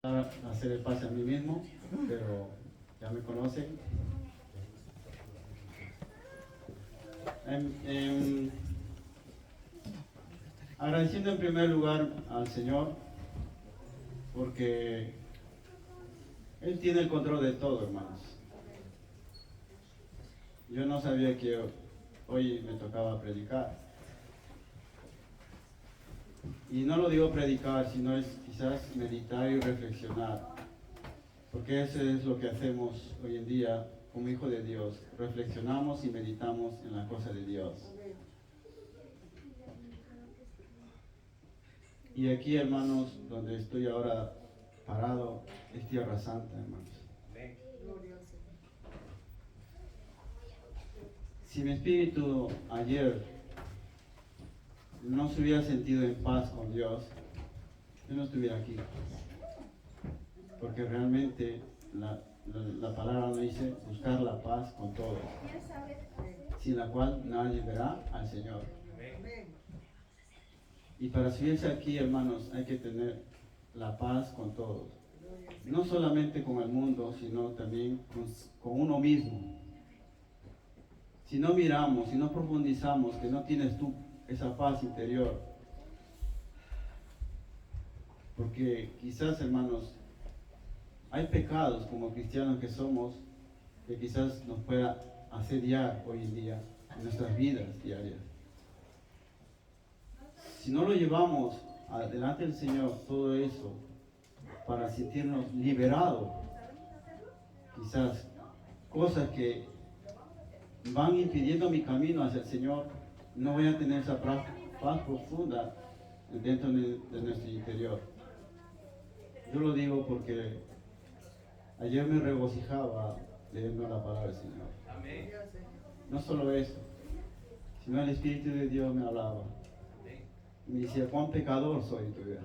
a hacer el pase a mí mismo, pero ya me conocen. Agradeciendo en primer lugar al Señor, porque Él tiene el control de todo, hermanos. Yo no sabía que hoy me tocaba predicar. Y no lo digo predicar, sino es quizás meditar y reflexionar. Porque eso es lo que hacemos hoy en día como hijo de Dios. Reflexionamos y meditamos en la cosa de Dios. Y aquí, hermanos, donde estoy ahora parado, es Tierra Santa, hermanos. Si mi espíritu ayer no se hubiera sentido en paz con Dios, yo no estuviera aquí. Porque realmente la palabra nos dice buscar la paz con todos, sin la cual nadie verá al Señor. Y para subirse aquí, hermanos, hay que tener la paz con todos. No solamente con el mundo, sino también con uno mismo. Si no miramos, si no profundizamos, que no tienes tú esa paz interior. Porque quizás, hermanos, hay pecados como cristianos que somos que quizás nos pueda asediar hoy en día en nuestras vidas diarias. Si no lo llevamos delante del Señor, todo eso, para sentirnos liberados, quizás cosas que van impidiendo mi camino hacia el Señor, no voy a tener esa paz profunda dentro de nuestro interior. Yo lo digo porque ayer me regocijaba leyendo la palabra del Señor. Amén. No solo eso, sino el Espíritu de Dios me hablaba. Me decía, cuán pecador soy en tu vida.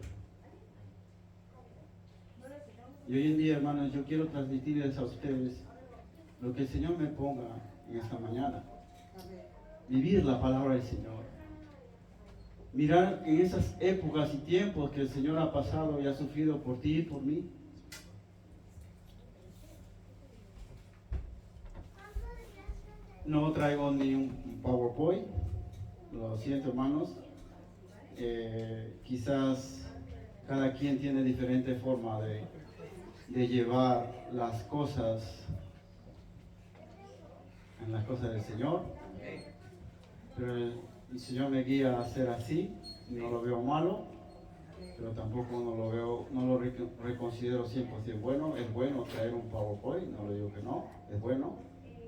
Y hoy en día, hermanos, yo quiero transmitirles a ustedes lo que el Señor me ponga en esta mañana. Vivir la palabra del Señor. Mirar en esas épocas y tiempos que el Señor ha pasado y ha sufrido por ti y por mí. No traigo ni un PowerPoint, lo siento, hermanos. Quizás cada quien tiene diferente forma de llevar las cosas en las cosas del Señor, pero el Señor me guía a hacer así. No lo veo malo, pero tampoco no lo reconsidero 100% bueno. Es bueno traer un PowerPoint, no le digo que no, es bueno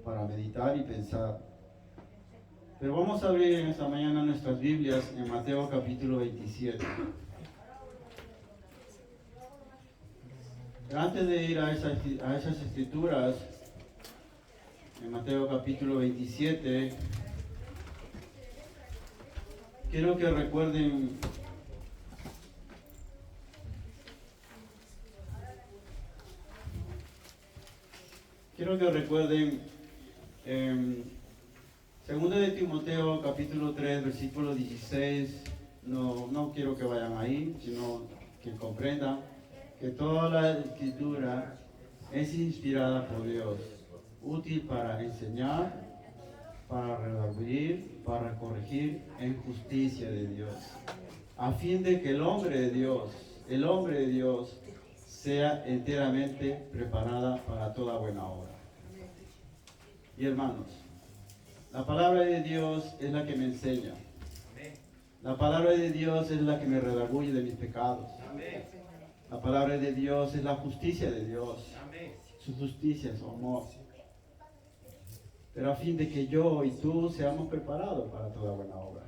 para meditar y pensar. Pero vamos a abrir en esta mañana nuestras Biblias en Mateo capítulo 27. Pero antes de ir a esas escrituras, en Mateo capítulo 27, quiero que recuerden Segunda de Timoteo capítulo 3 versículo 16. No quiero que vayan ahí, sino que comprendan que toda la escritura es inspirada por Dios, útil para enseñar, para redarguir, para corregir en justicia de Dios, a fin de que el hombre de Dios sea enteramente preparada para toda buena obra. Y hermanos, la palabra de Dios es la que me enseña. La palabra de Dios es la que me redarguye de mis pecados. La palabra de Dios es la justicia de Dios. Su justicia, su amor. Pero a fin de que yo y tú seamos preparados para toda buena obra.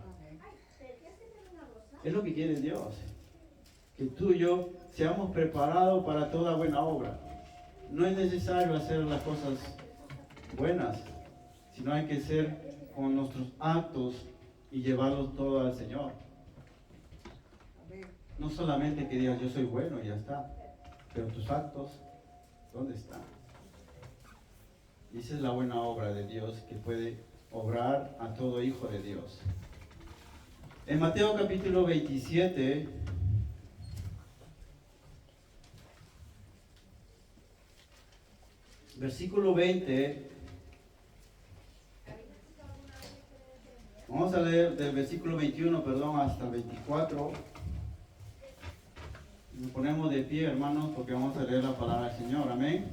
Es lo que quiere Dios. Que tú y yo seamos preparados para toda buena obra. No es necesario hacer las cosas buenas, sino hay que ser con nuestros actos y llevarlos todo al Señor. No solamente que digas yo soy bueno y ya está, pero tus actos, ¿dónde están? Y esa es la buena obra de Dios que puede obrar a todo hijo de Dios. En Mateo capítulo 27, versículo 20. Vamos a leer del versículo 21, perdón, hasta el 24. Nos ponemos de pie, hermanos, porque vamos a leer la palabra del Señor. Amén.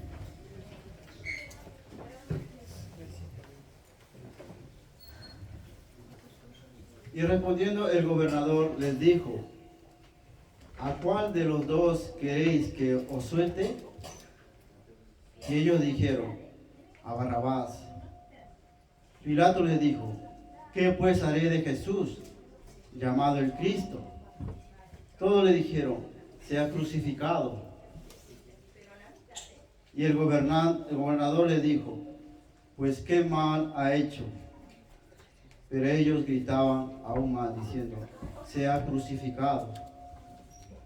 Y respondiendo el gobernador les dijo: ¿a cuál de los dos queréis que os suelte? Y ellos dijeron: a Barrabás. Pilato les dijo: ¿qué pues haré de Jesús, llamado el Cristo? Todos le dijeron: sea crucificado. Y el gobernador le dijo: pues qué mal ha hecho. Pero ellos gritaban aún más diciendo: sea crucificado.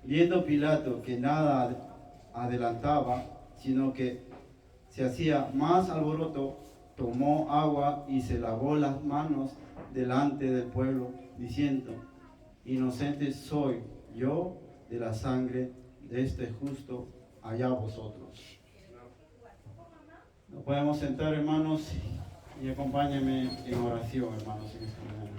Viendo Pilato que nada adelantaba, sino que se hacía más alboroto, tomó agua y se lavó las manos delante del pueblo, diciendo: inocente soy yo de la sangre de este justo, allá vosotros. Nos podemos sentar, hermanos, y acompáñenme en oración, hermanos, en esta mañana.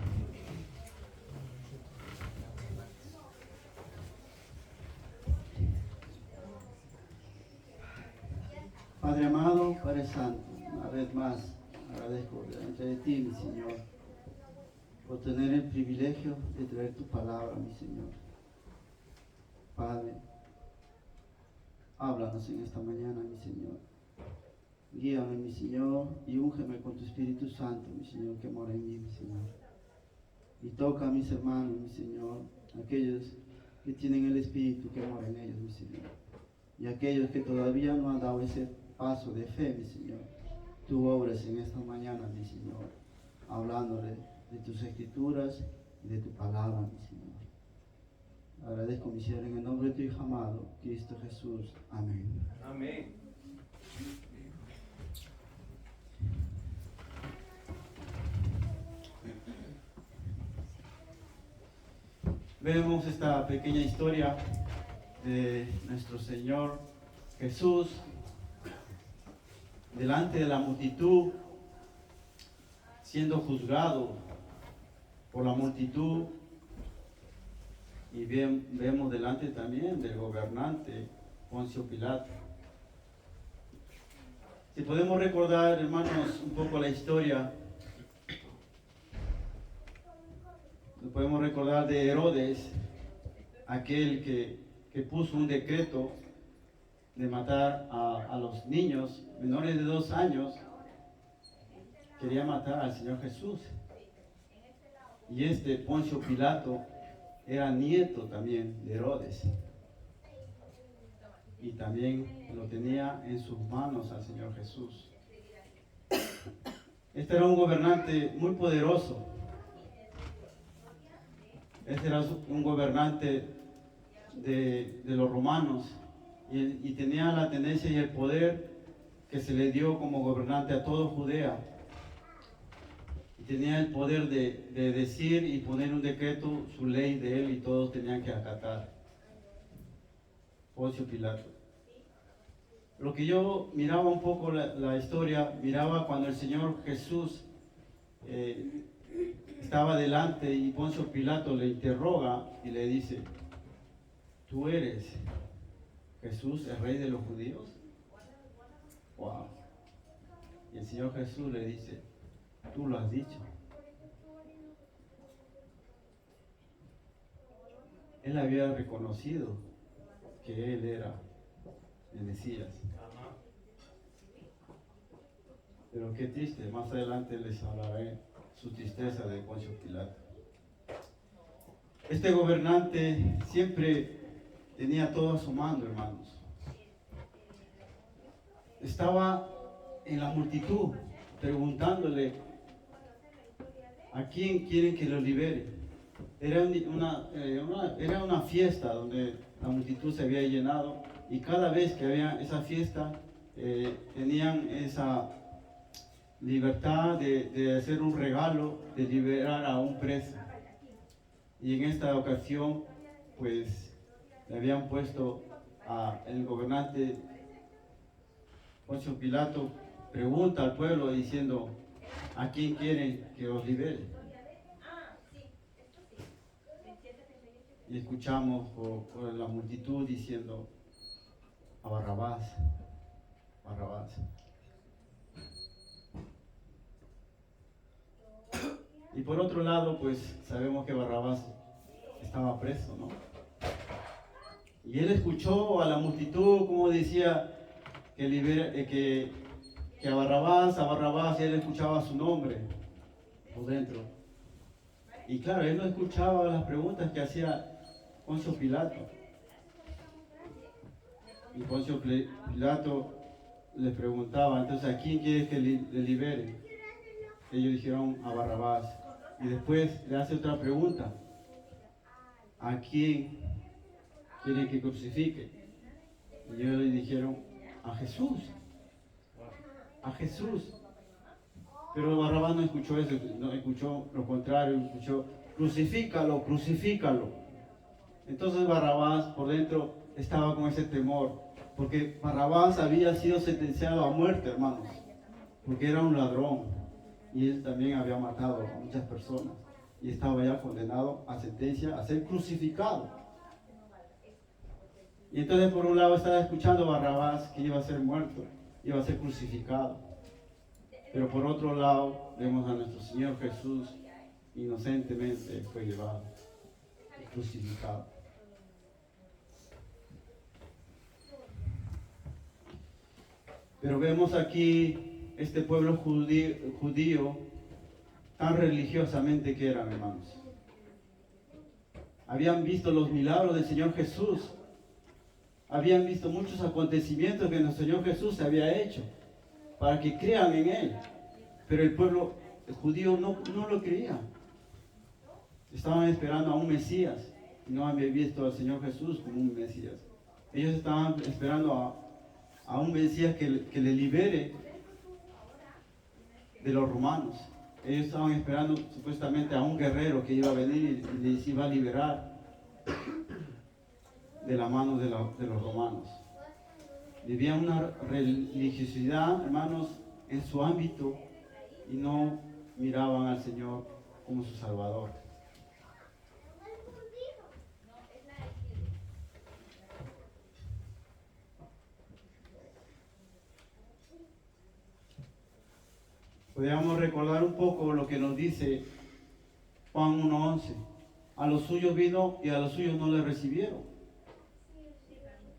Padre amado, Padre Santo, una vez más agradezco delante de ti, mi Señor, por tener el privilegio de traer tu palabra, mi Señor. Padre, háblanos en esta mañana, mi Señor. Guíame, mi Señor, y úngeme con tu Espíritu Santo, mi Señor, que mora en mí, mi Señor. Y toca a mis hermanos, mi Señor, aquellos que tienen el Espíritu que mora en ellos, mi Señor. Y aquellos que todavía no han dado ese paso de fe, mi Señor. Tú obras en esta mañana, mi Señor, hablándole de tus escrituras y de tu palabra, mi Señor. Agradezco, mi Señor, en el nombre de tu Hijo amado, Cristo Jesús. Amén. Amén. Vemos esta pequeña historia de nuestro Señor Jesús delante de la multitud, siendo juzgado por la multitud, y vemos delante también del gobernante Poncio Pilato. Si podemos recordar, hermanos, un poco la historia, podemos recordar de Herodes, aquel que puso un decreto de matar a los niños menores de 2 años. Quería matar al Señor Jesús. Y este Poncio Pilato era nieto también de Herodes. Y también lo tenía en sus manos al Señor Jesús. Este era un gobernante muy poderoso. Este era un gobernante de los romanos y tenía la tendencia y el poder que se le dio como gobernante a toda Judea. Y tenía el poder de decir y poner un decreto, su ley de él, y todos tenían que acatar. Poncio Pilato. Lo que yo miraba un poco la historia, miraba cuando el Señor Jesús estaba delante y Poncio Pilato le interroga y le dice: ¿tú eres Jesús, el rey de los judíos? Wow. Y el Señor Jesús le dice: tú lo has dicho. Él había reconocido que él era el Mesías. Pero qué triste, más adelante les hablaré su tristeza de Poncio Pilato. Este gobernante siempre tenía todo a su mando, hermanos. Estaba en la multitud preguntándole a quién quieren que lo libere. Era una fiesta donde la multitud se había llenado, y cada vez que había esa fiesta tenían esa libertad de hacer un regalo, de liberar a un preso. Y en esta ocasión, pues, le habían puesto al gobernante Poncio Pilato pregunta al pueblo diciendo, ¿a quién quieren que os libere? Y escuchamos por la multitud diciendo, a Barrabás, Barrabás. Y por otro lado, pues sabemos que Barrabás estaba preso, ¿no? Y él escuchó a la multitud como decía que a Barrabás, y él escuchaba su nombre por dentro. Y claro, él no escuchaba las preguntas que hacía Poncio Pilato. Y Poncio Pilato les preguntaba, entonces, ¿a quién quieres que le libere? Ellos dijeron, a Barrabás. Y después le hace otra pregunta, ¿a quién quieren que crucifique? Y ellos le dijeron, a Jesús, a Jesús. Pero Barrabás no escuchó eso, no escuchó lo contrario, escuchó, crucifícalo, crucifícalo. Entonces Barrabás por dentro estaba con ese temor, porque Barrabás había sido sentenciado a muerte, hermanos, porque era un ladrón y él también había matado a muchas personas y estaba ya condenado a sentencia a ser crucificado. Y entonces por un lado estaba escuchando Barrabás que iba a ser muerto, iba a ser crucificado. Pero por otro lado vemos a nuestro Señor Jesús inocentemente fue llevado, crucificado. Pero vemos aquí este pueblo judío tan religiosamente que eran, hermanos. Habían visto los milagros del Señor Jesús. Habían visto muchos acontecimientos que nuestro Señor Jesús había hecho para que crean en Él. Pero el pueblo judío no lo creía. Estaban esperando a un Mesías. Y no habían visto al Señor Jesús como un Mesías. Ellos estaban esperando a un Mesías que le libere de los romanos. Ellos estaban esperando supuestamente a un guerrero que iba a venir y les iba a liberar de la mano de los romanos. Vivían una religiosidad, hermanos, en su ámbito y no miraban al Señor como su Salvador. Podríamos recordar un poco lo que nos dice Juan 1:11. A los suyos vino y a los suyos no le recibieron.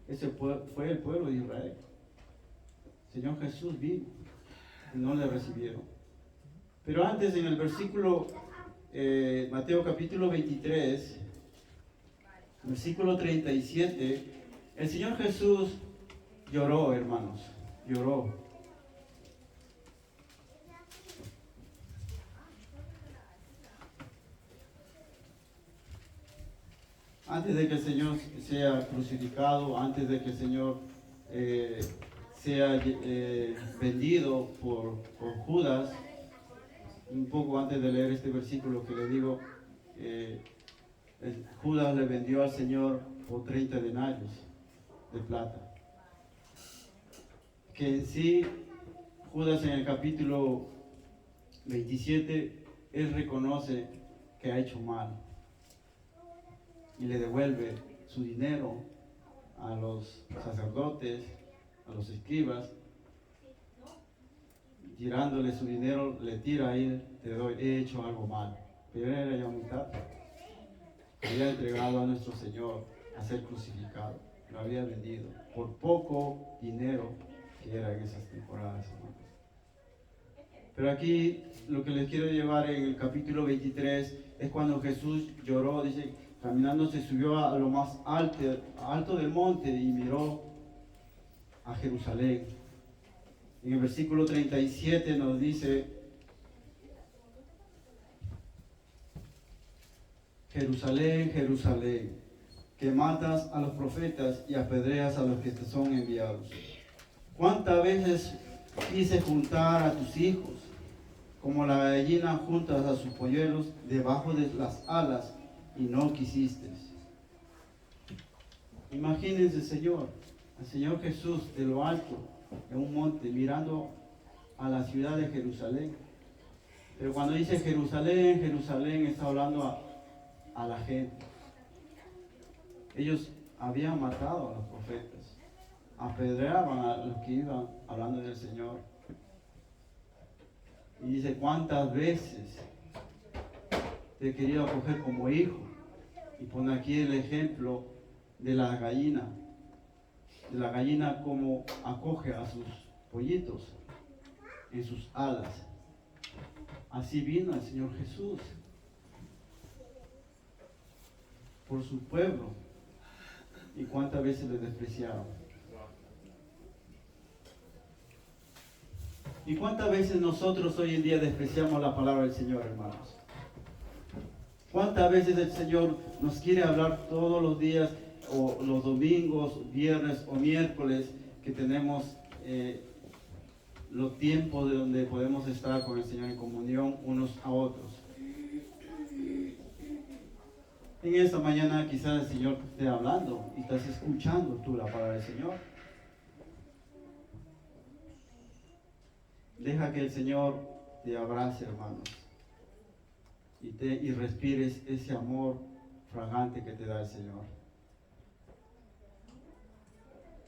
Ese fue el pueblo de Israel. El Señor Jesús vino y no le recibieron. Pero antes en el versículo, Mateo capítulo 23, versículo 37, el Señor Jesús lloró, hermanos, lloró. Antes de que el Señor sea crucificado, antes de que el Señor sea vendido por Judas, un poco antes de leer este versículo que le digo, Judas le vendió al Señor por 30 denarios de plata. Que en sí, Judas en el capítulo 27, él reconoce que ha hecho mal. Y le devuelve su dinero a los sacerdotes, a los escribas, tirándole su dinero, le tira a él, te doy, he hecho algo mal. Pero él era ya muy tarde. Había entregado a nuestro Señor a ser crucificado, lo había vendido por poco dinero que era en esas temporadas, hermanos. Pero aquí lo que les quiero llevar en el capítulo 23 es cuando Jesús lloró, dice, caminando se subió a lo más alto del monte y miró a Jerusalén. En el versículo 37 nos dice, Jerusalén, Jerusalén, que matas a los profetas y apedreas a los que te son enviados. ¿Cuántas veces quise juntar a tus hijos, como la gallina juntas a sus polluelos debajo de las alas, y no quisiste? Imagínense, Señor, al Señor Jesús de lo alto, en un monte, mirando a la ciudad de Jerusalén. Pero cuando dice Jerusalén, Jerusalén está hablando a la gente. Ellos habían matado a los profetas, apedreaban a los que iban hablando del Señor. Y dice, ¿cuántas veces te he querido acoger como hijo? Y pone aquí el ejemplo de la gallina como acoge a sus pollitos en sus alas. Así vino el Señor Jesús por su pueblo. ¿Y cuántas veces le despreciaron? ¿Y cuántas veces nosotros hoy en día despreciamos la palabra del Señor, hermanos? ¿Cuántas veces el Señor nos quiere hablar todos los días, o los domingos, viernes o miércoles, que tenemos los tiempos de donde podemos estar con el Señor en comunión unos a otros? En esta mañana quizás el Señor te esté hablando y estás escuchando tú la palabra del Señor. Deja que el Señor te abrace, hermanos, y respires ese amor fragante que te da el Señor.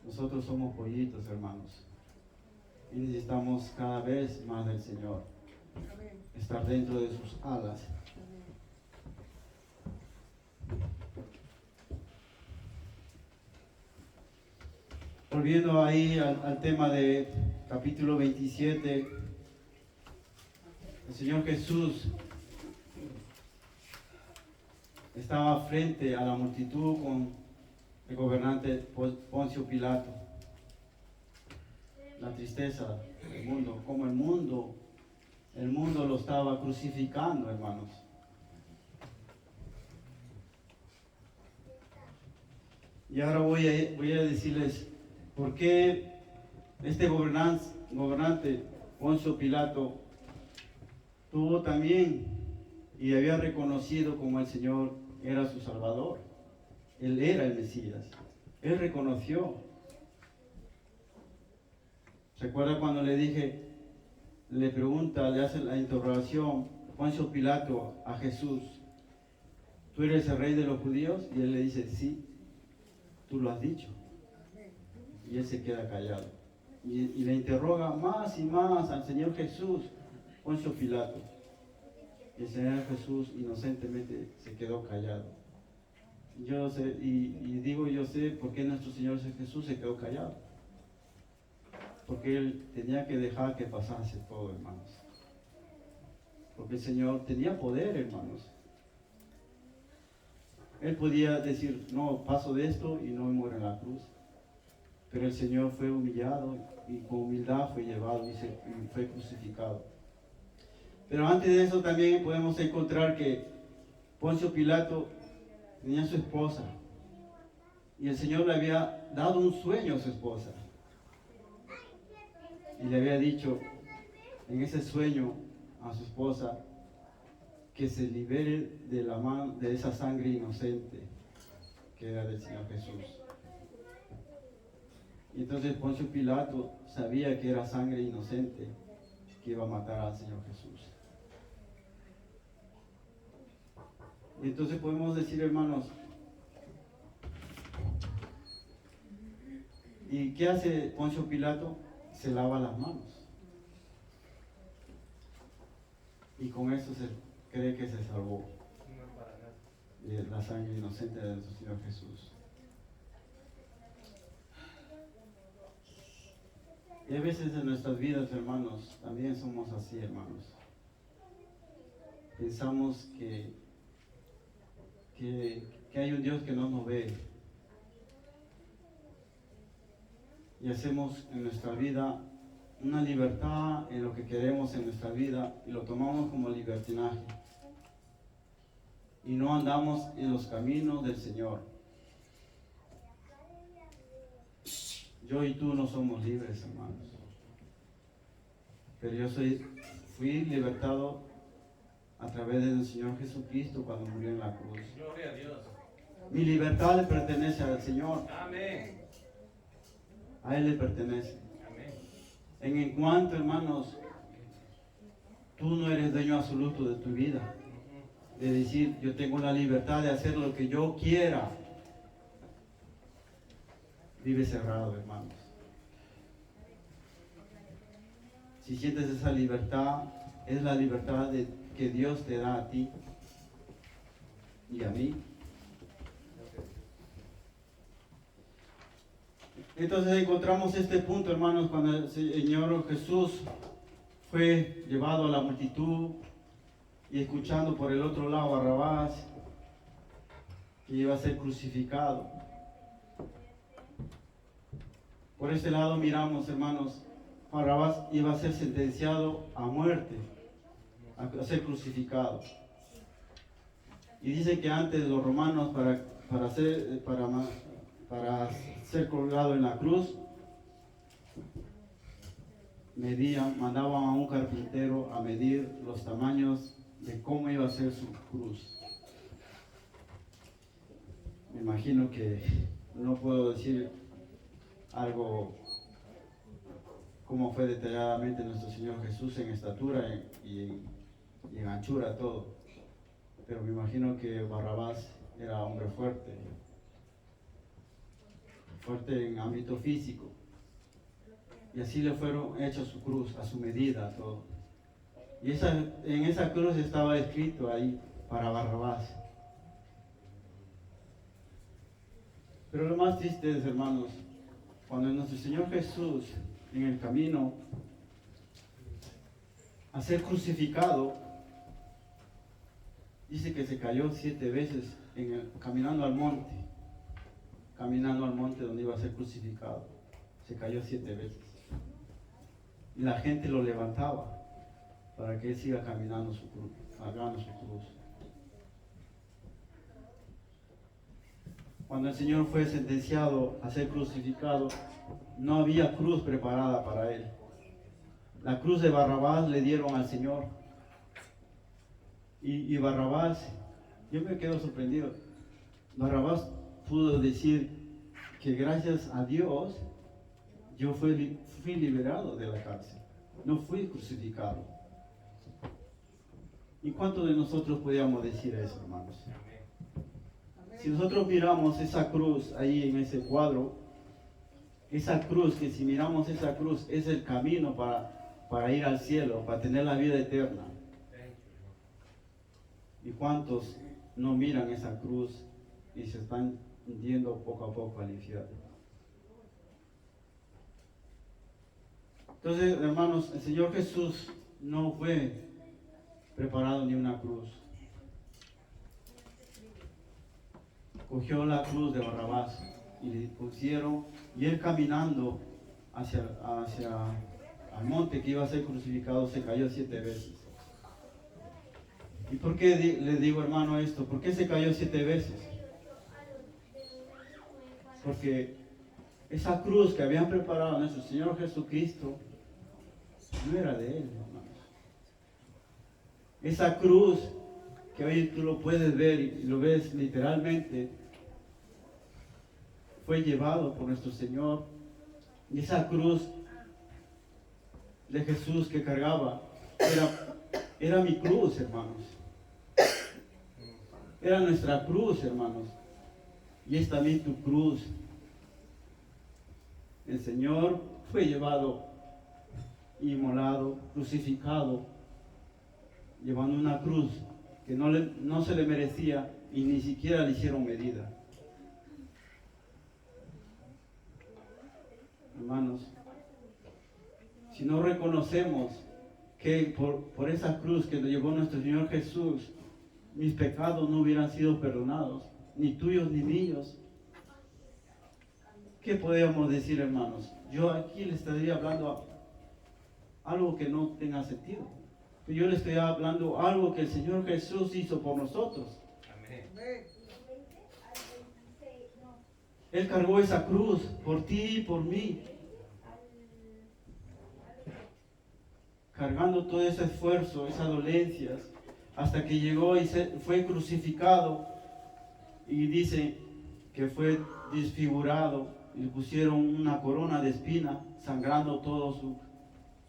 Nosotros somos pollitos, hermanos, y necesitamos cada vez más del Señor, estar dentro de sus alas. Volviendo ahí al tema de capítulo 27, el Señor Jesús estaba frente a la multitud con el gobernante Poncio Pilato. La tristeza del mundo, como el mundo lo estaba crucificando, hermanos. Y ahora voy a decirles por qué este gobernante Poncio Pilato tuvo también y había reconocido como el Señor era su Salvador. Él era el Mesías. Él reconoció. ¿Se acuerda cuando le dije, le pregunta, le hace la interrogación Poncio Pilato a Jesús: ¿tú eres el rey de los judíos? Y él le dice, sí, tú lo has dicho. Y él se queda callado. Y le interroga más y más al Señor Jesús, Poncio Pilato. Y el Señor Jesús inocentemente se quedó callado. Yo sé, yo sé por qué nuestro Señor Jesús se quedó callado. Porque Él tenía que dejar que pasase todo, hermanos. Porque el Señor tenía poder, hermanos. Él podía decir, no, paso de esto y no me muero en la cruz. Pero el Señor fue humillado y con humildad fue llevado y fue crucificado. Pero antes de eso también podemos encontrar que Poncio Pilato tenía a su esposa y el Señor le había dado un sueño a su esposa y le había dicho en ese sueño a su esposa que se libere de la mano de esa sangre inocente que era del Señor Jesús. Y entonces Poncio Pilato sabía que era sangre inocente que iba a matar al Señor Jesús. Y entonces podemos decir, hermanos, ¿y qué hace Poncio Pilato? Se lava las manos. Y con eso se cree que se salvó de la sangre inocente de nuestro Señor Jesús. Y a veces en nuestras vidas, hermanos, también somos así, hermanos. Pensamos que hay un Dios que no nos ve. Y hacemos en nuestra vida una libertad en lo que queremos en nuestra vida y lo tomamos como libertinaje. Y no andamos en los caminos del Señor. Yo y tú no somos libres, hermanos. Pero yo fui libertado a través del Señor Jesucristo cuando murió en la cruz. Gloria a Dios. Mi libertad le pertenece al Señor. Amén. A Él le pertenece. Amén. En cuanto, hermanos, tú no eres dueño absoluto de tu vida. De decir, yo tengo la libertad de hacer lo que yo quiera. Vive cerrado, hermanos. Si sientes esa libertad, es la libertad que Dios te da a ti y a mí. Entonces encontramos este punto, hermanos, cuando el Señor Jesús fue llevado a la multitud y escuchando por el otro lado a Barrabás, que iba a ser crucificado. Por este lado miramos, hermanos, Barrabás iba a ser sentenciado a muerte, a ser crucificado. Y dice que antes los romanos para ser colgado en la cruz, mandaban a un carpintero a medir los tamaños de cómo iba a ser su cruz. Me imagino que no puedo decir algo como fue detalladamente nuestro Señor Jesús en estatura y en anchura todo, pero me imagino que Barrabás era hombre fuerte en ámbito físico, y así le fueron hechos su cruz, a su medida, todo. Y en esa cruz estaba escrito ahí para Barrabás. Pero lo más triste es, hermanos, cuando nuestro Señor Jesús en el camino a ser crucificado, dice que se cayó 7 veces caminando al monte donde iba a ser crucificado. Se cayó 7 veces. Y la gente lo levantaba para que él siga caminando su cruz, cargando su cruz. Cuando el Señor fue sentenciado a ser crucificado, no había cruz preparada para él. La cruz de Barrabás le dieron al Señor. Y Barrabás, yo me quedo sorprendido. Barrabás pudo decir que gracias a Dios yo fui liberado de la cárcel, no fui crucificado. ¿Y cuántos de nosotros podíamos decir eso, hermanos? Si nosotros miramos esa cruz ahí en ese cuadro, esa cruz, que si miramos esa cruz es el camino para ir al cielo, para tener la vida eterna. ¿Y cuántos no miran esa cruz y se están yendo poco a poco al infierno? Entonces, hermanos, el Señor Jesús no fue preparado ni una cruz. Cogió la cruz de Barrabás y le pusieron, y él caminando hacia al monte que iba a ser crucificado, se cayó 7 veces. ¿Y por qué le digo, hermano, esto? ¿Por qué se cayó 7 veces? Porque esa cruz que habían preparado nuestro Señor Jesucristo no era de él, hermanos. Esa cruz que hoy tú lo puedes ver y lo ves literalmente, fue llevado por nuestro Señor. Y esa cruz de Jesús que cargaba era mi cruz, hermanos. Era nuestra cruz, hermanos. Y es también tu cruz. El Señor fue llevado, inmolado, crucificado, llevando una cruz que no se le merecía y ni siquiera le hicieron medida. Hermanos, si no reconocemos que por esa cruz que llevó nuestro Señor Jesús, mis pecados no hubieran sido perdonados, ni tuyos ni míos, ¿qué podríamos decir, hermanos? Yo aquí le estaría hablando algo que no tenga sentido. Yo le estoy hablando algo que el Señor Jesús hizo por nosotros. Amén. Él cargó esa cruz por ti y por mí, cargando todo ese esfuerzo, esas dolencias, hasta que llegó y fue crucificado, y dice que fue desfigurado y le pusieron una corona de espina, sangrando todo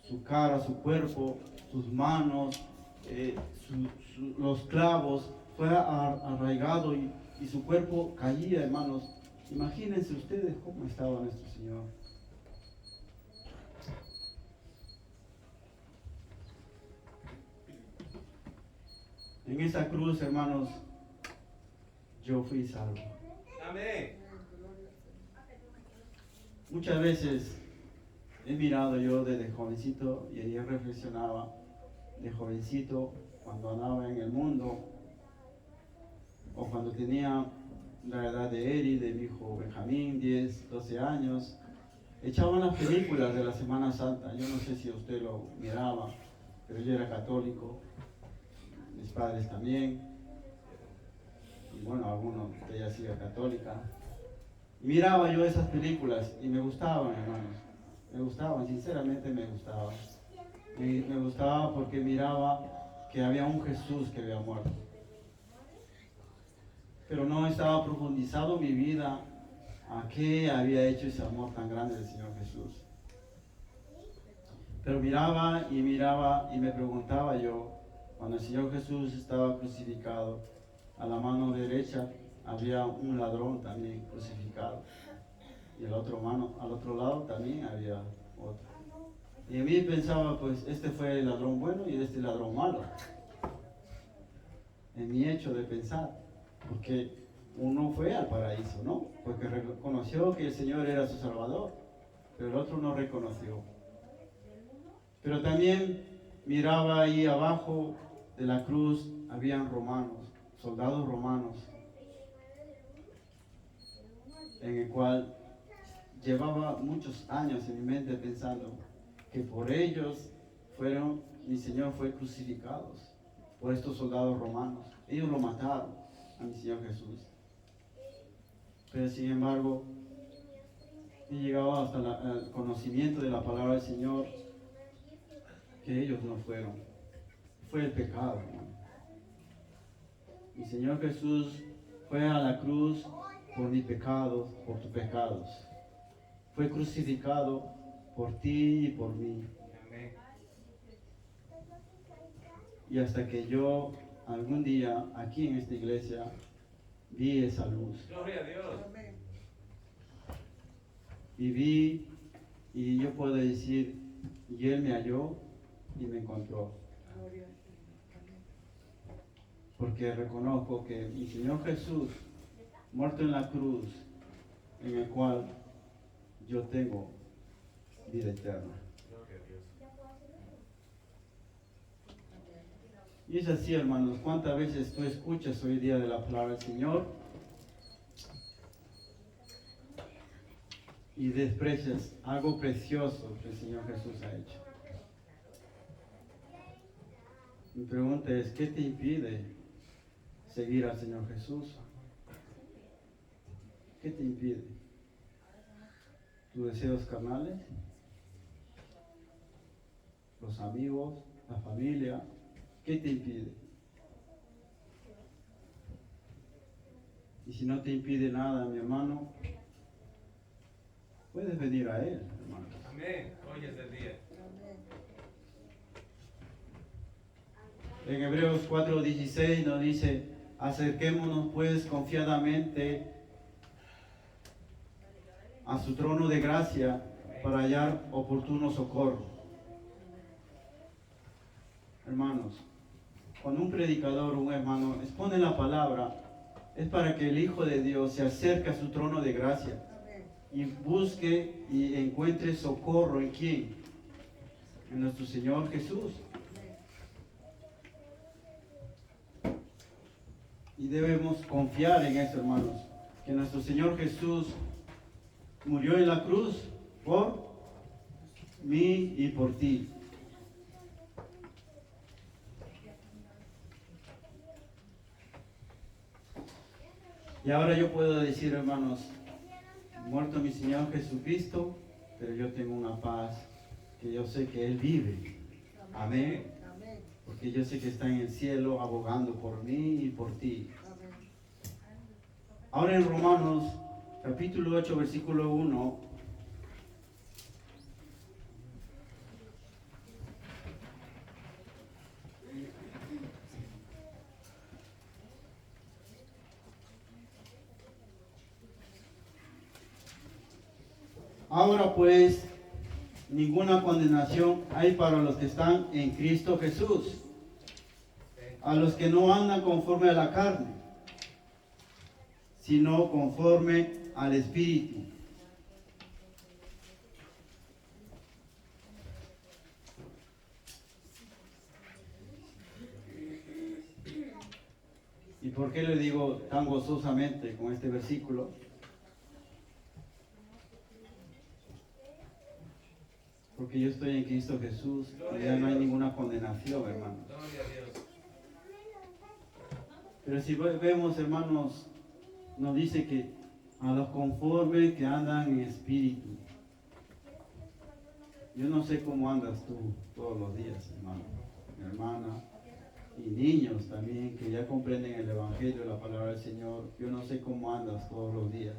su cara, su cuerpo, sus manos, los clavos, fue arraigado y su cuerpo caía, hermanos. Imagínense ustedes cómo estaba nuestro Señor. En esa cruz, hermanos, yo fui salvo. Amén. Muchas veces he mirado yo desde jovencito y ayer reflexionaba de jovencito cuando andaba en el mundo o cuando tenía la edad de Eri, de mi hijo Benjamín, 10, 12 años. Echaban las películas de la Semana Santa. Yo no sé si usted lo miraba, pero yo era católico, mis padres también, y bueno, algunos de ella sigue católica. Miraba yo esas películas y me gustaban, hermanos. Me gustaban, sinceramente me gustaban. Me gustaba porque miraba que había un Jesús que había muerto. Pero no estaba profundizado mi vida a qué había hecho ese amor tan grande del Señor Jesús. Pero miraba y me preguntaba yo, cuando el Señor Jesús estaba crucificado, a la mano derecha había un ladrón también crucificado. Y al otro lado también había otro. Y a mí pensaba, pues este fue el ladrón bueno y este el ladrón malo. En mi hecho de pensar, porque uno fue al paraíso, ¿no? Porque reconoció que el Señor era su Salvador, pero el otro no reconoció. Pero también miraba ahí abajo de la cruz, habían romanos, soldados romanos, en el cual llevaba muchos años en mi mente pensando que por ellos mi Señor fue crucificado, por estos soldados romanos. Ellos lo mataron a mi Señor Jesús. Pero sin embargo, he llegado hasta el conocimiento de la palabra del Señor, que ellos no fueron. Fue el pecado, hermano. Mi Señor Jesús fue a la cruz por mis pecados, por tus pecados. Fue crucificado por ti y por mí. Amén. Y hasta que yo algún día aquí en esta iglesia vi esa luz. Gloria a Dios. Y vi, y yo puedo decir, y Él me halló y me encontró. Porque reconozco que mi Señor Jesús, muerto en la cruz, en el cual yo tengo vida eterna. Gloria a Dios. Y es así, hermanos, ¿cuántas veces tú escuchas hoy día de la palabra del Señor y desprecias algo precioso que el Señor Jesús ha hecho? Mi pregunta es, ¿qué te impide seguir al Señor Jesús? ¿Qué te impide? ¿Tus deseos carnales? ¿Los amigos? ¿La familia? ¿Qué te impide? Y si no te impide nada, mi hermano, puedes venir a Él, hermano. Amén. Hoy es el día. En Hebreos 4:16 nos dice, acerquémonos pues confiadamente a su trono de gracia para hallar oportuno socorro. Hermanos, cuando un predicador o un hermano expone la palabra, es para que el Hijo de Dios se acerque a su trono de gracia y busque y encuentre socorro en ¿quién? En nuestro Señor Jesús. Y debemos confiar en eso, hermanos, que nuestro Señor Jesús murió en la cruz por mí y por ti. Y ahora yo puedo decir, hermanos, muerto mi Señor Jesucristo, pero yo tengo una paz que yo sé que Él vive. Amén. Porque yo sé que está en el cielo abogando por mí y por ti. Ahora en Romanos capítulo 8, versículo 1, Ahora pues, ninguna condenación hay para los que están en Cristo Jesús, a los que no andan conforme a la carne, sino conforme al Espíritu. ¿Y por qué le digo tan gozosamente con este versículo? Porque yo estoy en Cristo Jesús y ya no hay ninguna condenación, hermanos. Gloria a Dios. Pero si vemos, hermanos, nos dice que a los conformes que andan en espíritu. Yo no sé cómo andas tú todos los días, hermano, mi hermana, y niños también que ya comprenden el Evangelio, la palabra del Señor. Yo no sé cómo andas todos los días.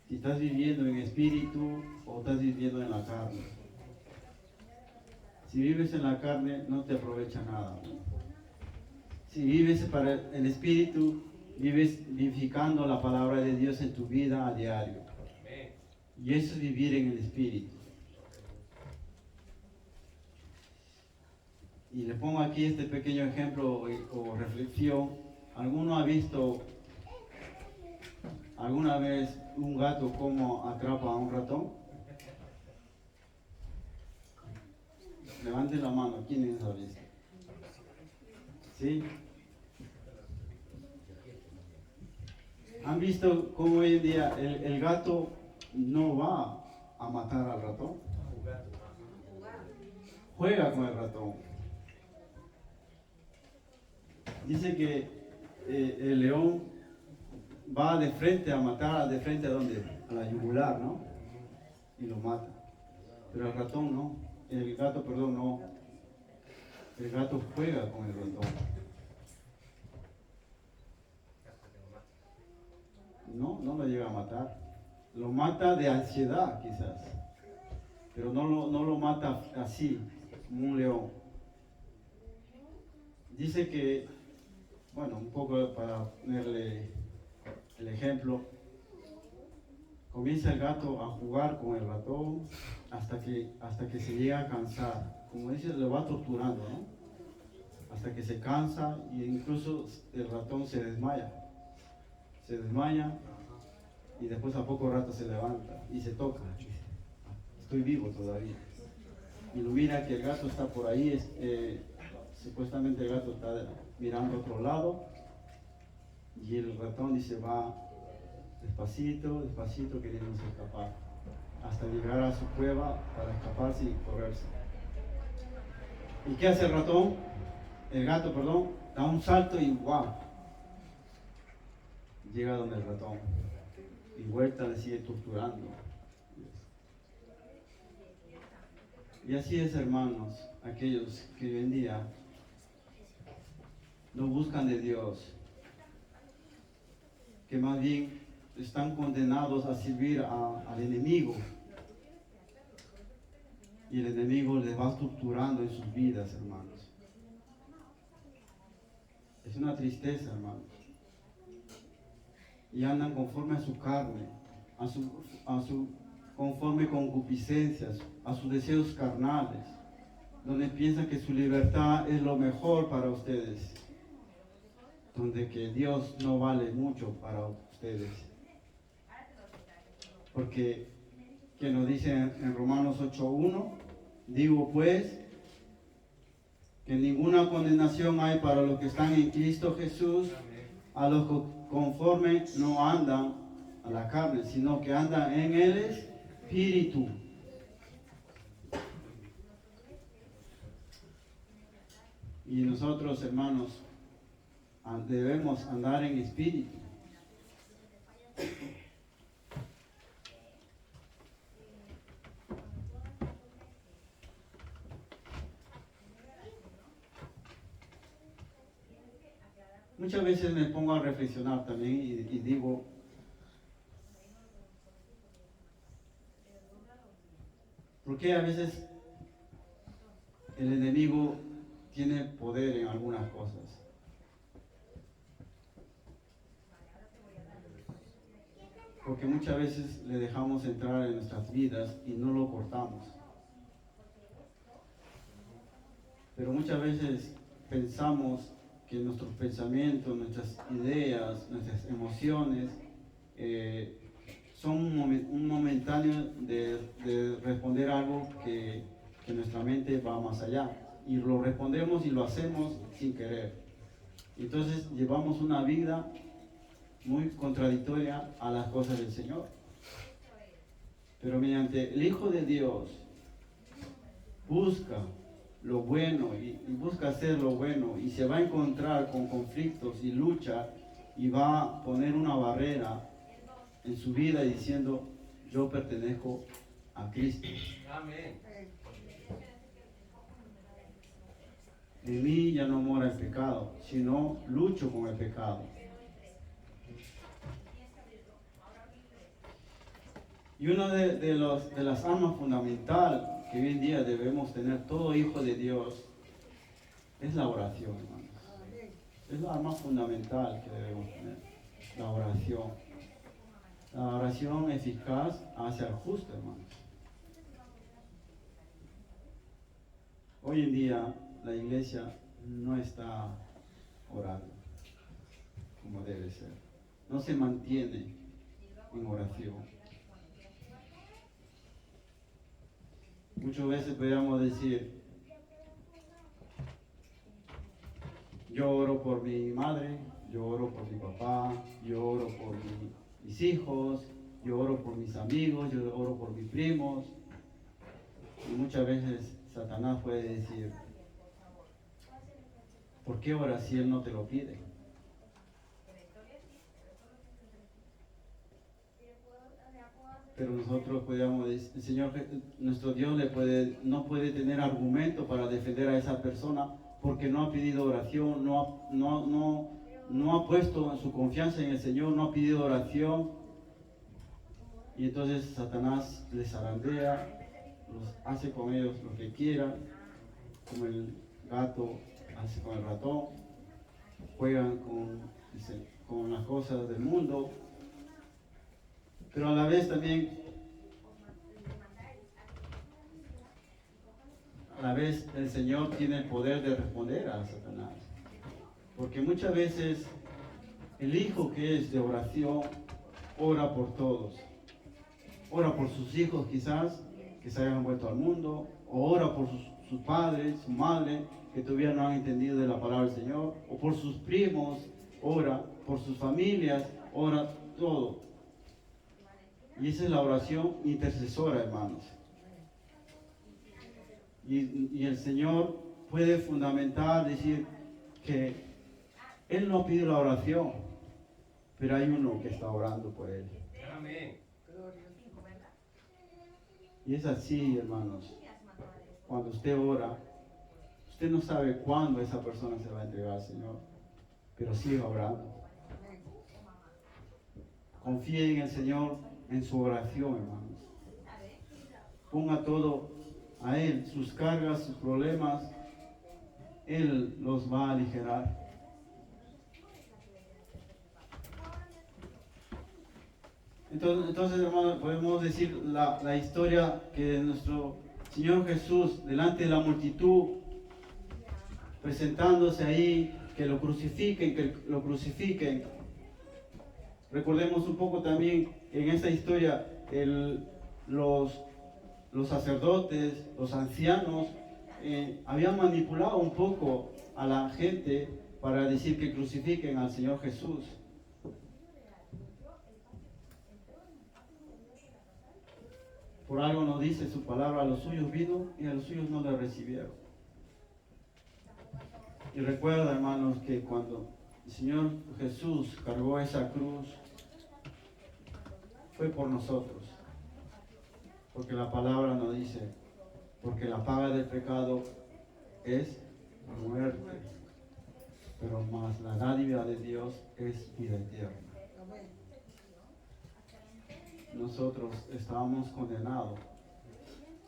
Si estás viviendo en espíritu o estás viviendo en la carne. Si vives en la carne, no te aprovecha nada. Si vives para el espíritu, vives vivificando la palabra de Dios en tu vida a diario. Y eso es vivir en el espíritu. Y le pongo aquí este pequeño ejemplo o reflexión. ¿Alguno ha visto alguna vez un gato cómo atrapa a un ratón? Levanten la mano, ¿quiénes han visto? ¿Sí? ¿Han visto cómo hoy en día el gato no va a matar al ratón? Juega con el ratón. Dice que el león va de frente a matar, de frente a donde? A la yugular, ¿no? Y lo mata. Pero el ratón no, el gato, perdón, no. El gato juega con el ratón. No lo llega a matar. Lo mata de ansiedad quizás. Pero no lo mata así, como un león. Dice que, bueno, un poco para ponerle el ejemplo, comienza el gato a jugar con el ratón hasta que se llega a cansar. Como dice, lo va torturando, ¿no? Hasta que se cansa e incluso el ratón se desmaya. Se desmaya y después a poco rato se levanta y se toca. Estoy vivo todavía. Y lo mira que el gato está por ahí, supuestamente el gato está mirando a otro lado y el ratón dice va despacito, despacito queriéndose escapar hasta llegar a su cueva para escaparse y correrse. ¿Y qué hace el ratón? El gato, perdón, da un salto y ¡guau! Llega donde el ratón y vuelta le sigue torturando. Y así es, hermanos, aquellos que hoy en día no buscan de Dios, que más bien están condenados a servir al enemigo. Y el enemigo les va torturando en sus vidas, hermanos. Es una tristeza, hermanos. Y andan conforme a su carne, conforme concupiscencias, a sus deseos carnales, donde piensan que su libertad es lo mejor para ustedes, donde que Dios no vale mucho para ustedes. Porque que nos dice en Romanos 8:1, digo pues que ninguna condenación hay para los que están en Cristo Jesús, a los que conforme no andan a la carne, sino que andan en el Espíritu. Y nosotros, hermanos, debemos andar en espíritu. Muchas veces me pongo a reflexionar también y digo, ¿por qué a veces el enemigo tiene poder en algunas cosas? porque muchas veces le dejamos entrar en nuestras vidas y no lo cortamos. Pero muchas veces pensamos que nuestros pensamientos, nuestras ideas, nuestras emociones son un momentáneo de responder algo que nuestra mente va más allá. Y lo respondemos y lo hacemos sin querer. Entonces llevamos una vida muy contradictoria a las cosas del Señor. Pero mediante el Hijo de Dios busca lo bueno y busca hacer lo bueno y se va a encontrar con conflictos y lucha y va a poner una barrera en su vida diciendo: yo pertenezco a Cristo. Amén. En mí ya no mora el pecado, sino lucho con el pecado. Y una de las armas fundamentales que hoy en día debemos tener todo hijo de Dios es la oración, hermanos. Es la arma fundamental que debemos tener, la oración. La oración eficaz hace al justo, hermanos. Hoy en día la iglesia no está orando como debe ser. No se mantiene en oración. Muchas veces podríamos decir: yo oro por mi madre, yo oro por mi papá, yo oro por mis hijos, yo oro por mis amigos, yo oro por mis primos. Y muchas veces Satanás puede decir: ¿por qué oras si él no te lo pide? Pero nosotros podríamos decir: el Señor, nuestro Dios no puede tener argumento para defender a esa persona porque no ha pedido oración, no ha puesto su confianza en el Señor, no ha pedido oración. Y entonces Satanás les zarandea, hace con ellos lo que quiera, como el gato hace con el ratón, juegan con las cosas del mundo. Pero a la vez también, el Señor tiene el poder de responder a Satanás. Porque muchas veces el hijo que es de oración ora por todos. Ora por sus hijos quizás, que se hayan vuelto al mundo, o ora por sus padres, su madre, que todavía no han entendido de la palabra del Señor, o por sus primos, ora por sus familias, ora todo. Y esa es la oración intercesora, hermanos. Y el Señor puede fundamentar, decir que Él no pide la oración, pero hay uno que está orando por Él. Amén. Y es así, hermanos. Cuando usted ora, usted no sabe cuándo esa persona se va a entregar al Señor, pero siga orando. Confíe en el Señor, en su oración, hermanos. Ponga todo a Él, sus cargas, sus problemas, Él los va a aligerar. Entonces, hermanos, podemos decir la historia que nuestro Señor Jesús, delante de la multitud, presentándose ahí, que lo crucifiquen. Recordemos un poco también en esta historia, los sacerdotes, los ancianos, habían manipulado un poco a la gente para decir que crucifiquen al Señor Jesús. Por algo nos dice su palabra: a los suyos vino y a los suyos no le recibieron. Y recuerda, hermanos, que cuando el Señor Jesús cargó esa cruz, fue por nosotros. Porque la palabra nos dice: porque la paga del pecado es muerte, pero más la dádiva de Dios es vida eterna. Nosotros estábamos condenados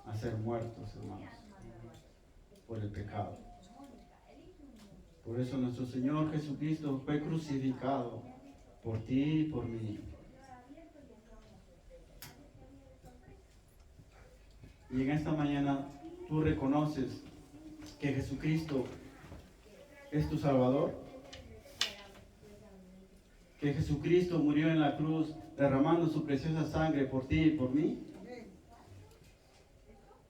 a ser muertos, hermanos, por el pecado. Por eso nuestro Señor Jesucristo fue crucificado por ti y por mí. Y en esta mañana tú reconoces que Jesucristo es tu Salvador, que Jesucristo murió en la cruz derramando su preciosa sangre por ti y por mí.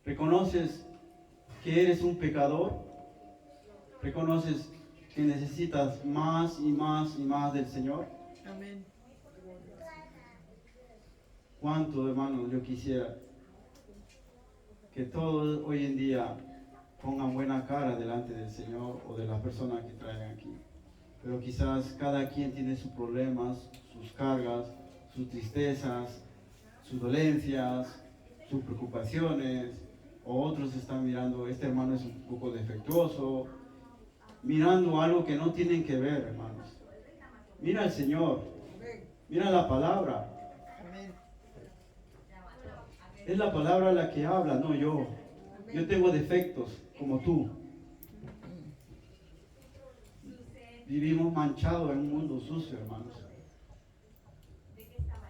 Reconoces que eres un pecador, reconoces que necesitas más y más y más del Señor. Amén. Cuánto, hermanos, yo quisiera que todos hoy en día pongan buena cara delante del Señor o de las personas que traen aquí. Pero quizás cada quien tiene sus problemas, sus cargas, sus tristezas, sus dolencias, sus preocupaciones, o otros están mirando, este hermano es un poco defectuoso, mirando algo que no tienen que ver, hermanos. Mira al Señor, mira la palabra. Amén. Es la palabra la que habla, no yo. Yo tengo defectos como tú. Vivimos manchados en un mundo sucio, hermanos.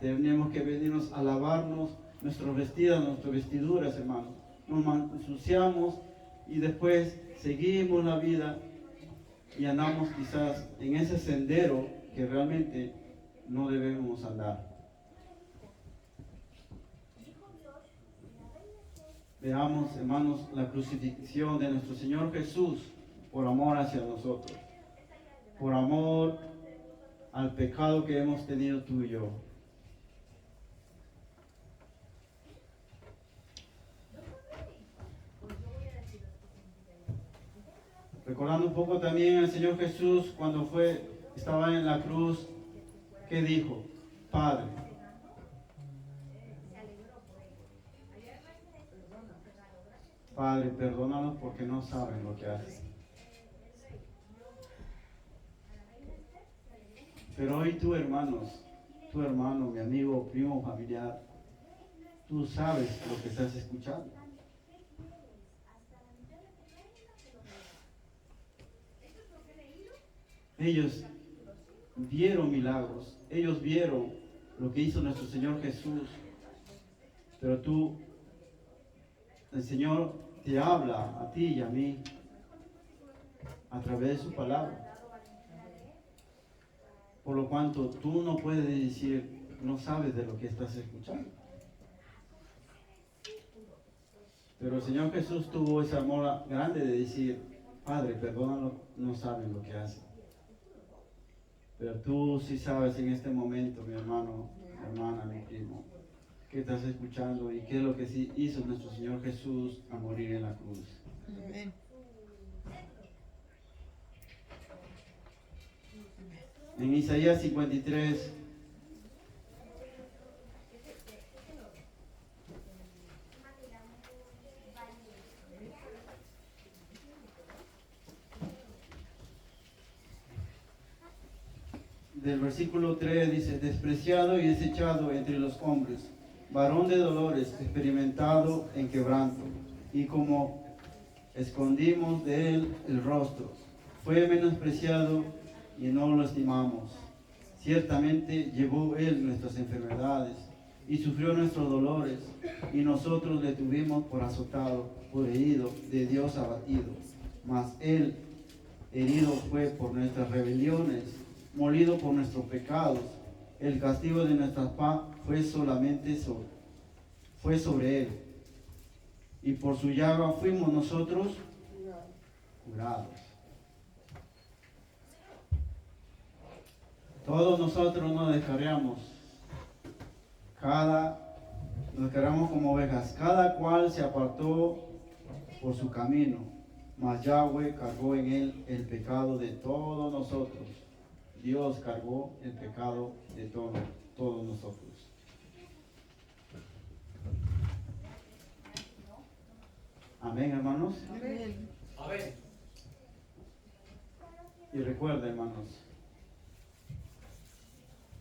Tenemos que venirnos a lavarnos nuestras vestiduras, hermanos. Nos ensuciamos y después seguimos la vida y andamos quizás en ese sendero que realmente no debemos andar. Veamos, hermanos, la crucifixión de nuestro Señor Jesús por amor hacia nosotros, por amor al pecado que hemos tenido tú y yo. Recordando un poco también al Señor Jesús cuando estaba en la cruz, ¿qué dijo? Padre, Padre, perdónalos porque no saben lo que hacen. Pero hoy tú, hermanos, tu hermano, mi amigo, primo, familiar, tú sabes lo que estás escuchando. Ellos vieron milagros, ellos vieron lo que hizo nuestro Señor Jesús, pero tú, el Señor te habla a ti y a mí a través de su palabra. Por lo cuanto tú no puedes decir, no sabes de lo que estás escuchando. Pero el Señor Jesús tuvo ese amor grande de decir, Padre, perdónalo, no saben lo que hacen. Pero tú sí sabes en este momento, mi hermano, mi hermana, mi primo, que estás escuchando y qué es lo que sí hizo nuestro Señor Jesús a morir en la cruz. Amén. En Isaías 53, del versículo 3 dice, despreciado y desechado entre los hombres, varón de dolores, experimentado en quebranto, y como escondimos de él el rostro, fue menospreciado y no lo estimamos. Ciertamente llevó él nuestras enfermedades y sufrió nuestros dolores, y nosotros le tuvimos por azotado, por herido, de Dios abatido. Mas él herido fue por nuestras rebeliones, molido por nuestros pecados. El castigo de nuestra paz fue sobre él, y por su llaga fuimos nosotros curados. Todos nosotros nos descarriamos, nos descarriamos como ovejas, cada cual se apartó por su camino, mas Yahweh cargó en él el pecado de todos nosotros. Dios cargó el pecado de todos nosotros. Amén, hermanos. Amén. Amén. Y recuerda, hermanos,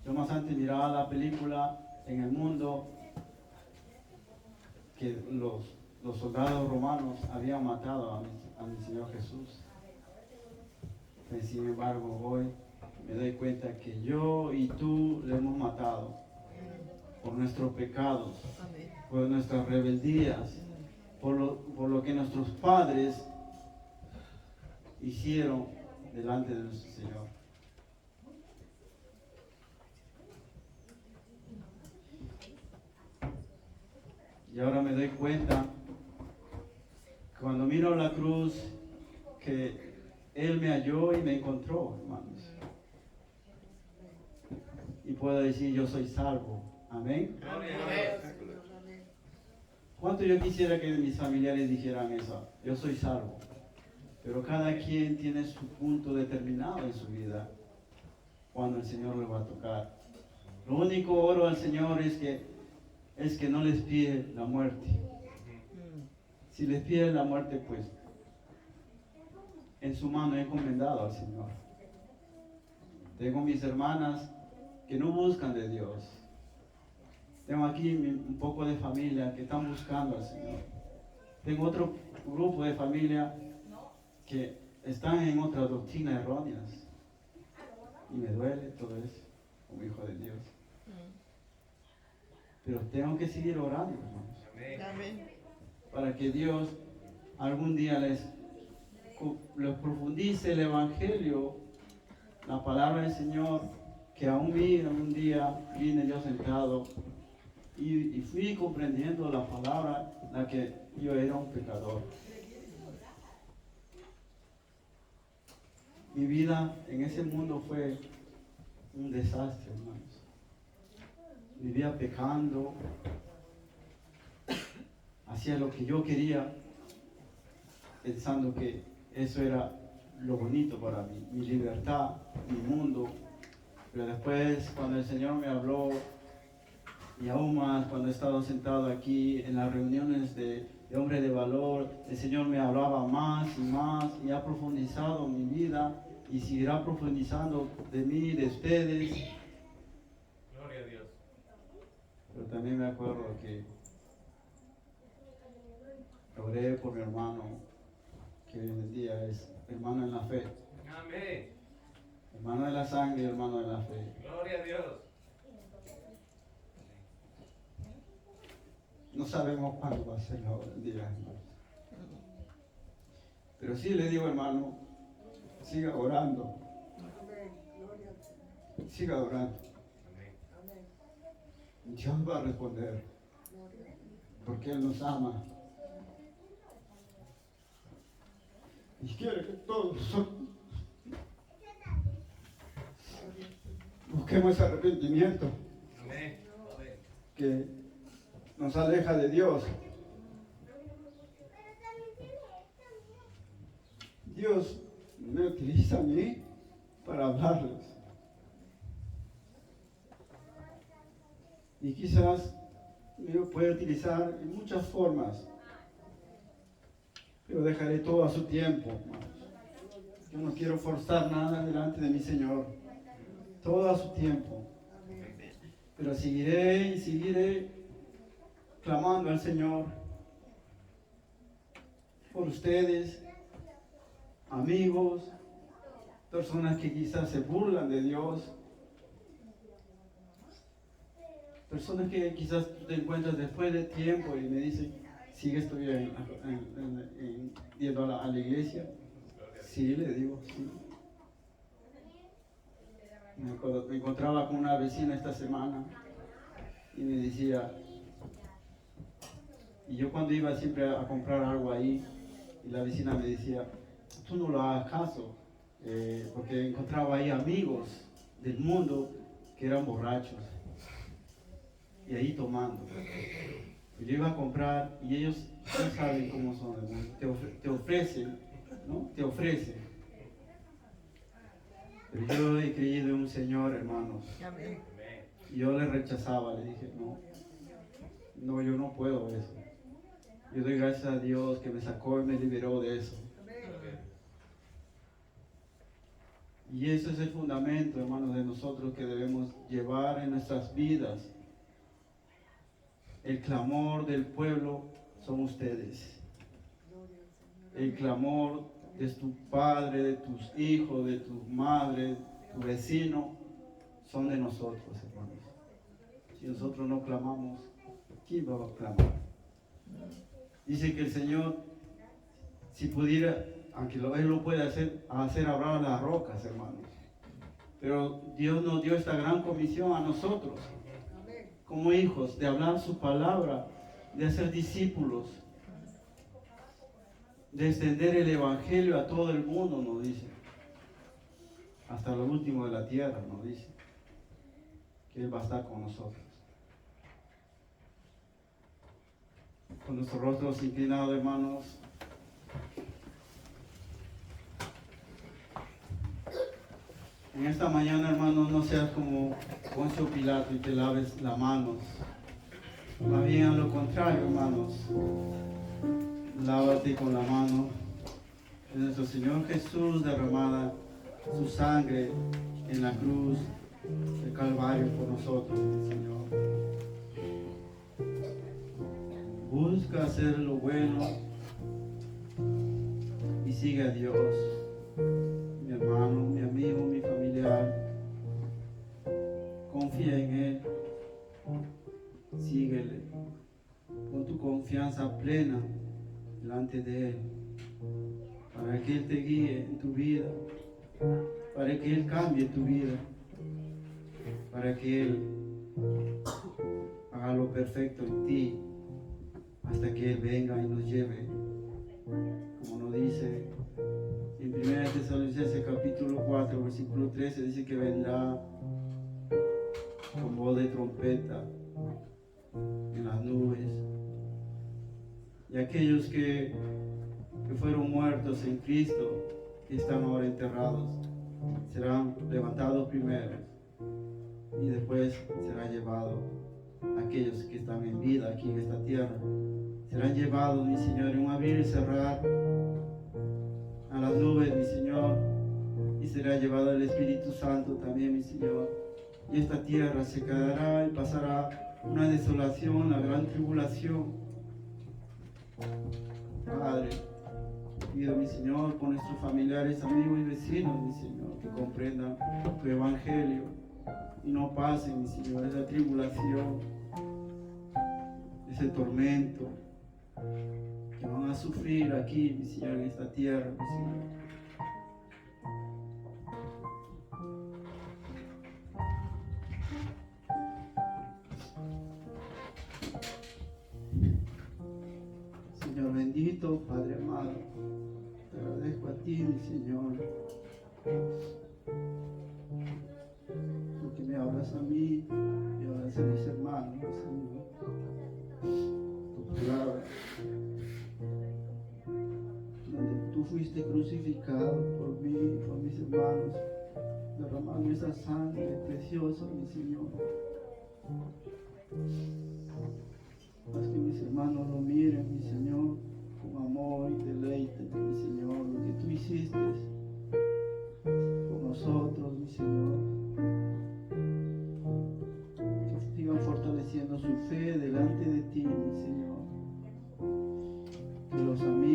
yo más antes miraba la película en el mundo que los soldados romanos habían matado a mi Señor Jesús. Pero sin embargo, hoy me doy cuenta que yo y tú le hemos matado por nuestros pecados, Amén. por nuestras rebeldías, por lo que nuestros padres hicieron delante de nuestro Señor. Y ahora me doy cuenta, cuando miro la cruz, que Él me halló y me encontró, hermanos. Y puedo decir, yo soy salvo. Amén. ¿Cuánto yo quisiera que mis familiares dijeran eso? Yo soy salvo. Pero cada quien tiene su punto determinado en su vida cuando el Señor le va a tocar. Lo único oro al Señor es que no les pide la muerte. Si les pide la muerte, pues en su mano he encomendado al Señor. Tengo mis hermanas que no buscan de Dios. Tengo aquí un poco de familia que están buscando al Señor. Tengo otro grupo de familia que están en otras doctrinas erróneas. Y me duele todo eso como hijo de Dios. Pero tengo que seguir orando, hermanos. Amén. Para que Dios algún día les profundice el Evangelio, la palabra del Señor, que aún un día vine yo sentado y fui comprendiendo la palabra, la que yo era un pecador. Mi vida en ese mundo fue un desastre, hermanos. Vivía pecando, hacía lo que yo quería, pensando que eso era lo bonito para mí, mi libertad, mi mundo. Pero después, cuando el Señor me habló, y aún más cuando he estado sentado aquí en las reuniones de hombre de valor, el Señor me hablaba más y ha profundizado mi vida y seguirá profundizando de mí, de ustedes. Gloria a Dios. Pero también me acuerdo que oré por mi hermano, que hoy en día es hermano en la fe, Amén. hermano de la sangre y hermano de la fe. Gloria a Dios. No sabemos cuándo va a ser la hora del día, hermanos. Pero sí le digo, hermano, siga orando. Siga orando. Amén. Dios va a responder. Porque Él nos ama. Y quiere que todos nosotros busquemos ese arrepentimiento Amén. Amén. que nos aleja de Dios. Dios me utiliza a mí para hablarles. Y quizás me lo puede utilizar en muchas formas, pero dejaré todo a su tiempo, hermanos. Yo no quiero forzar nada delante de mi Señor. Todo a su tiempo. Pero seguiré y seguiré clamando al Señor por ustedes, amigos, personas que quizás se burlan de Dios, personas que quizás te encuentras después de tiempo y me dicen, ¿sigues todavía yendo a la iglesia? Sí, le digo, sí. Me encontraba con una vecina esta semana y me decía, y yo cuando iba siempre a comprar algo ahí, y la vecina me decía, tú no lo hagas caso, porque encontraba ahí amigos del mundo que eran borrachos, y ahí tomando. Y yo iba a comprar, y ellos no saben cómo son, hermano. Te ofrecen, ¿no? Te ofrecen. Pero yo he creído en un Señor, hermanos. Amén. Y yo le rechazaba, le dije, no, yo no puedo eso. Yo doy gracias a Dios que me sacó y me liberó de eso. Y ese es el fundamento, hermanos, de nosotros que debemos llevar en nuestras vidas. El clamor del pueblo son ustedes. El clamor de tu padre, de tus hijos, de tu madre, tu vecino, son de nosotros, hermanos. Si nosotros no clamamos, ¿quién va a clamar? Dice que el Señor, si pudiera, aunque Él lo puede hacer hablar a las rocas, hermanos. Pero Dios nos dio esta gran comisión a nosotros, como hijos, de hablar su palabra, de hacer discípulos, de extender el Evangelio a todo el mundo, nos dice. Hasta lo último de la tierra, nos dice. Que Él va a estar con nosotros. Con nuestros rostros inclinados, hermanos. En esta mañana, hermanos, no seas como Poncio Pilato y te laves las manos. Más bien a lo contrario, hermanos. Lávate con la mano de nuestro Señor Jesús derramada su sangre en la cruz del Calvario por nosotros, Señor. Busca hacer lo bueno y sigue a Dios. Mi hermano, mi amigo, mi familiar, confía en Él, síguele, con tu confianza plena delante de Él, para que Él te guíe en tu vida, para que Él cambie tu vida, para que Él haga lo perfecto en ti, hasta que Él venga y nos lleve, como nos dice en 1 Tesalonicenses capítulo 4, versículo 13, dice que vendrá con voz de trompeta en las nubes, y aquellos que fueron muertos en Cristo, que están ahora enterrados, serán levantados primero, y después será llevado aquellos que están en vida aquí en esta tierra. Serán llevados, mi Señor, en un abrir y cerrar a las nubes, mi Señor, y será llevado el Espíritu Santo también, mi Señor. Y esta tierra se quedará y pasará una desolación, la gran tribulación. Padre, pido, mi Señor, por nuestros familiares, amigos y vecinos, mi Señor, que comprendan tu Evangelio y no pasen, mi Señor, esa tribulación, ese tormento que van a sufrir aquí, mi Señor, en esta tierra, mi Señor. Señor bendito, Padre amado, te agradezco a ti, mi Señor, porque me hablas a mí y hablas a mis hermanos, Señor. Tu palabra, donde tú fuiste crucificado por mí y por mis hermanos, derramando esa sangre preciosa, mi Señor. Haz que mis hermanos lo miren, mi Señor, con amor y deleite, mi Señor, lo que tú hiciste por nosotros, mi Señor. Que sigan fortaleciendo su fe delante de ti, mi Señor. Que los amigos